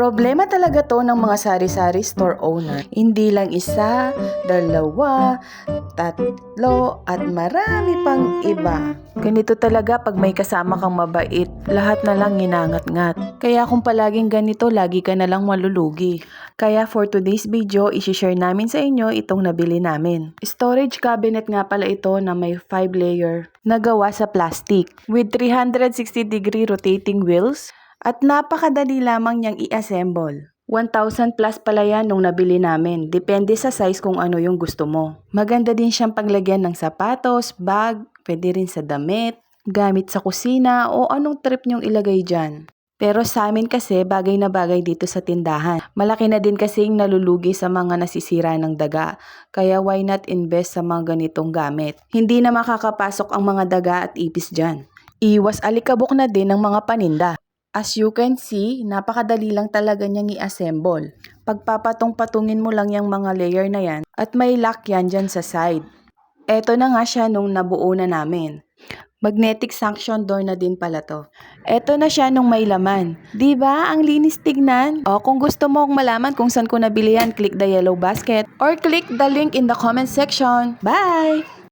Problema talaga to ng mga sari-sari store owner. Hindi lang isa, dalawa, tatlo, at marami pang iba. Ganito talaga pag may kasama kang mabait, lahat na lang ginangat-ngat. Kaya kung palaging ganito, lagi ka na lang malulugi. Kaya for today's video, isi-share namin sa inyo itong nabili namin. Storage cabinet nga pala ito na may 5 layer na gawa sa plastic with 360 degree rotating wheels. At napakadali lamang niyang i-assemble. 1,000 plus pala yan nung nabili namin. Depende sa size kung ano yung gusto mo. Maganda din siyang paglagyan ng sapatos, bag, pwede rin sa damit, gamit sa kusina o anong trip niyong ilagay dyan. Pero sa amin kasi bagay na bagay dito sa tindahan. Malaki na din kasing nalulugi sa mga nasisira ng daga. Kaya why not invest sa mga ganitong gamit? Hindi na makakapasok ang mga daga at ipis dyan. Iwas alikabok na din ng mga paninda. As you can see, napakadali lang talaga niyang i-assemble. Pagpapatong-patungin mo lang yung mga layer na yan at may lock yan dyan sa side. Eto na nga siya nung nabuo na namin. Magnetic suction door na din pala to. Eto na siya nung may laman. Diba? Ang linis tignan. O kung gusto mo malaman kung saan ko nabili yan, click the yellow basket or click the link in the comment section. Bye!